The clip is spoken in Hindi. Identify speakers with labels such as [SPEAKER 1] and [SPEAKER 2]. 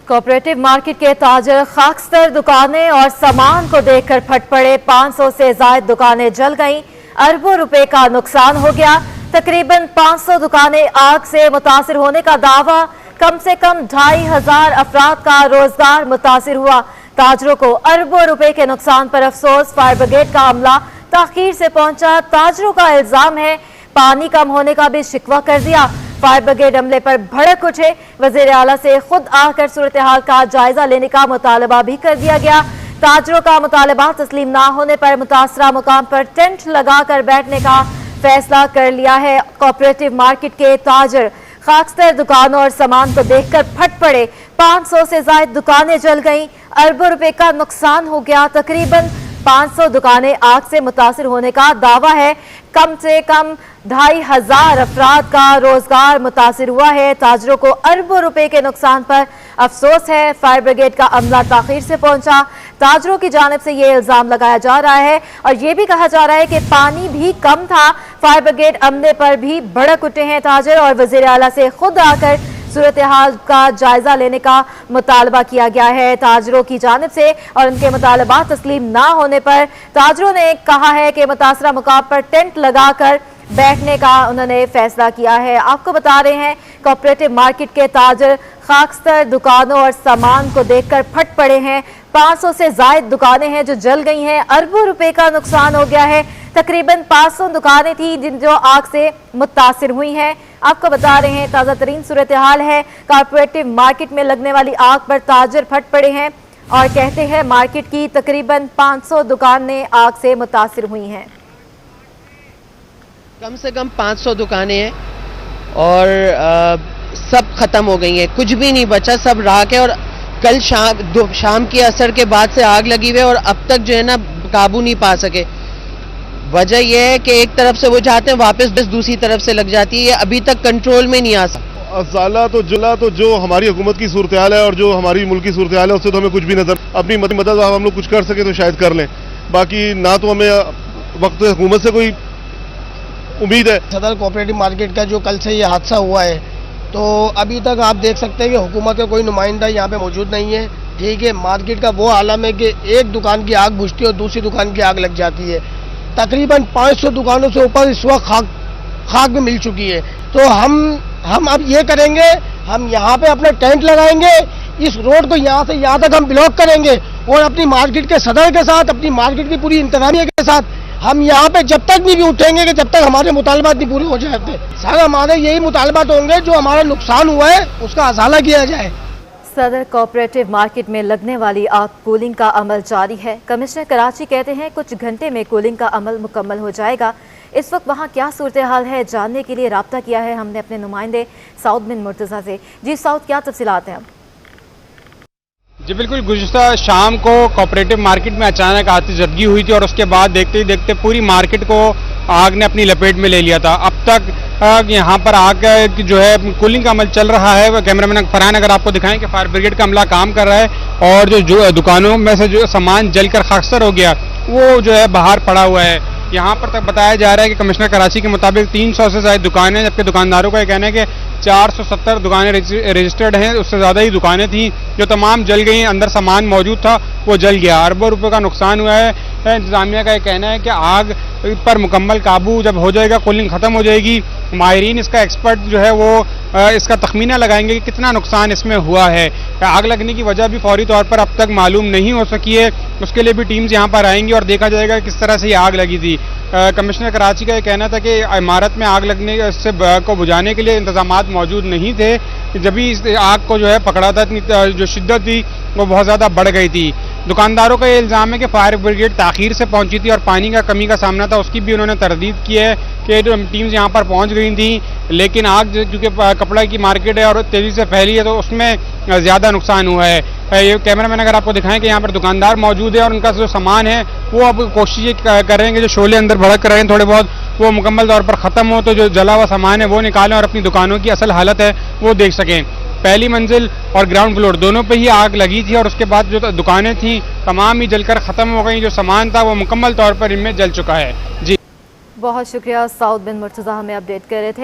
[SPEAKER 1] कोऑपरेटिव मार्केट के ताजर खाकस्तर दुकानें और सामान को देखकर फट पड़े। 500 से ज्यादा दुकानें जल गईं, अरबों रुपए का नुकसान हो गया। तकरीबन 500 दुकानें आग से मुतासिर होने का दावा। कम से कम 2500 अफराद का रोजगार मुतासिर हुआ। ताजरों को अरबों रुपए के नुकसान पर अफसोस। फायर ब्रिगेड का अमला ताखीर से पहुंचा। ताजरों का इल्जाम है पानी कम होने का भी शिकवा कर दिया। फायर ब्रिगेड अमले पर भड़क उठे। वजीर आला से खुद आकर सूरत हाल का जायजा लेने का मुतालबा भी कर दिया गया। ताजरों का मुतालबा तस्लीम ना होने पर मुतासरा मुकाम पर टेंट लगाकर बैठने का फैसला कर लिया है। कोऑपरेटिव मार्केट के ताजर खाकस्तर दुकानों और सामान को देखकर फट पड़े। 500 से ज्यादा दुकानें जल गईं, अरबों रुपए का नुकसान हो गया। तकरीबन 500 दुकानें आग से मुतासिर होने का दावा है। कम से कम 2500 अफराद का रोजगार मुतासिर हुआ है। ताजरों को अरबों रुपए के नुकसान पर अफसोस है। फायर ब्रिगेड का अमला ताखीर से पहुंचा। ताजरों की जानिब से ये इल्जाम लगाया जा रहा है और ये भी कहा जा रहा है कि पानी भी कम था। फायर ब्रिगेड अमले पर भी भड़क उठे हैं ताजर और वजीर आला से खुद आकर सूरत हाल का जायजा लेने का मुतालबा किया गया है ताजरों की जानिब से। और उनके मुतालबा तस्लीम ना होने पर ताजरों ने कहा है कि मुतासरा मुकाम पर टेंट लगाकर बैठने का उन्होंने फैसला किया है। आपको बता रहे हैं कोऑपरेटिव मार्केट के ताजर खाकस्तर दुकानों और सामान को देखकर फट पड़े हैं। 500 से ज्यादा दुकानें हैं जो जल गई हैं, अरबों रुपए का नुकसान हो गया है। तकरीबन 500 दुकानें थी जिन जो आग से मुतासिर हुई हैं। आपको बता रहे हैं ताज़ा तरीन सूरत हाल है। कोऑपरेटिव मार्केट में लगने वाली आग पर ताजर फट पड़े हैं और कहते हैं मार्केट की तकरीबन 500 दुकानें आग से मुतासिर हुई हैं।
[SPEAKER 2] कम से कम 500 दुकानें हैं और सब खत्म हो गई हैं, कुछ भी नहीं बचा, सब राख है। और कल शाम के असर के बाद से आग लगी हुई है और अब तक जो है ना काबू नहीं पा सके। वजह यह है कि एक तरफ से वो जाते हैं वापस बस दूसरी तरफ से लग जाती है, ये अभी तक कंट्रोल में नहीं आ सकता।
[SPEAKER 3] अज़ाला तो जुला तो जो हमारी हुकूमत की सूरत हाल है और जो हमारी मुल्क की सूरत हाल है उससे तो हमें कुछ भी नजर, अपनी मदद हम लोग कुछ कर सके तो शायद कर लें, बाकी ना तो हमें वक्त हुकूमत से कोई उम्मीद है।
[SPEAKER 4] सदर कोऑपरेटिव मार्केट का जो कल से ये हादसा हुआ है तो अभी तक आप देख सकते हैं कि हुकूमत का कोई नुमाइंदा यहाँ पे मौजूद नहीं है। ठीक है, मार्केट का वो आलम है कि एक दुकान की आग बुझती है और दूसरी दुकान की आग लग जाती है। तकरीबन 500 दुकानों से ऊपर इस वक्त खाक में मिल चुकी है। तो हम अब ये करेंगे, हम यहाँ पे अपना टेंट लगाएंगे, इस रोड को यहाँ से यहाँ तक हम ब्लॉक करेंगे और अपनी मार्केट के सदर के साथ, अपनी मार्केट की पूरी इंतजामिया के साथ हम यहाँ पे जब तक नहीं भी उठेंगे कि जब तक हमारे मुतालबात नहीं पूरे हो जाते। सर हमारे यही मुतालबात होंगे जो हमारा नुकसान हुआ है उसका अजाला किया जाए।
[SPEAKER 1] सदर कोऑपरेटिव मार्केट में लगने वाली आग कूलिंग का अमल जारी है। कमिश्नर कराची कहते हैं कुछ घंटे में कूलिंग का अमल मुकम्मल हो जाएगा। इस वक्त वहाँ क्या सूरत हाल है जानने के लिए राब्ता किया है हमने अपने नुमाइंदे साउद बिन मुर्तज़ा से। जी साउद, क्या तफसीलात हैं?
[SPEAKER 5] जी बिल्कुल, गुज़िश्ता शाम को कोऑपरेटिव मार्केट में अचानक आतिशज़दगी हुई थी और उसके बाद देखते ही देखते पूरी मार्केट को आग ने अपनी लपेट में ले लिया था। अब तक यहाँ पर आग की जो है कूलिंग का अमल चल रहा है। कैमरामैन फरहान अगर आपको दिखाएं कि फायर ब्रिगेड का अमला काम कर रहा है और जो दुकानों में से जो सामान जलकर खाकस्तर हो गया वो जो है बाहर पड़ा हुआ है। यहाँ पर तक बताया जा रहा है कि कमिश्नर कराची के मुताबिक 300 से ज़्यादा दुकानें, जबकि दुकानदारों का यह कहना है कि 470 दुकानें रजिस्टर्ड हैं, उससे ज़्यादा ही दुकानें थी जो तमाम जल गई। अंदर सामान मौजूद था वो जल गया, अरबों रुपए का नुकसान हुआ है। इंतजामिया का यह कहना है कि आग पर मुकम्मल काबू जब हो जाएगा, कूलिंग ख़त्म हो जाएगी, माहिरीन इसका एक्सपर्ट जो है वो इसका तखमीना लगाएंगे कि कितना नुकसान इसमें हुआ है। आग लगने की वजह भी फौरी तौर पर अब तक मालूम नहीं हो सकी है, उसके लिए भी टीम्स यहाँ पर आएंगी और देखा जाएगा किस तरह से ये आग लगी थी। कमिश्नर कराची का ये कहना था कि इमारत में आग लगने से को बुझाने के लिए इंतजामात मौजूद नहीं थे। जब भी इस आग को जो है पकड़ा था, इतनी जो शिद्दत थी वो बहुत ज़्यादा बढ़ गई थी। दुकानदारों का ये इल्ज़ाम है कि फायर ब्रिगेड ताख़ीर से पहुंची थी और पानी का कमी का सामना था, उसकी भी उन्होंने तरदीद की है कि टीम्स यहाँ पर पहुंच गई थी, लेकिन आग क्योंकि कपड़ा की मार्केट है और तेज़ी से फैली है तो उसमें ज़्यादा नुकसान हुआ है। ये कैमरामैन अगर आपको दिखाएं कि यहाँ पर दुकानदार मौजूद है और उनका जो सामान है वो अब कोशिश कर रहे हैं कि जो शोले अंदर भड़क रहे हैं थोड़े बहुत वो मुकम्मल तौर पर ख़त्म हो, तो जो जला हुआ सामान है वो निकालें और अपनी दुकानों की असल हालत है वो देख सकें। पहली मंजिल और ग्राउंड फ्लोर दोनों पे ही आग लगी थी और उसके बाद जो दुकानें थी तमाम ही जलकर ख़त्म हो गई। जो सामान था वो मुकम्मल तौर पर इनमें जल चुका है। जी
[SPEAKER 1] बहुत शुक्रिया, साउद बिन मुर्तज़ा हमें अपडेट कर रहे थे।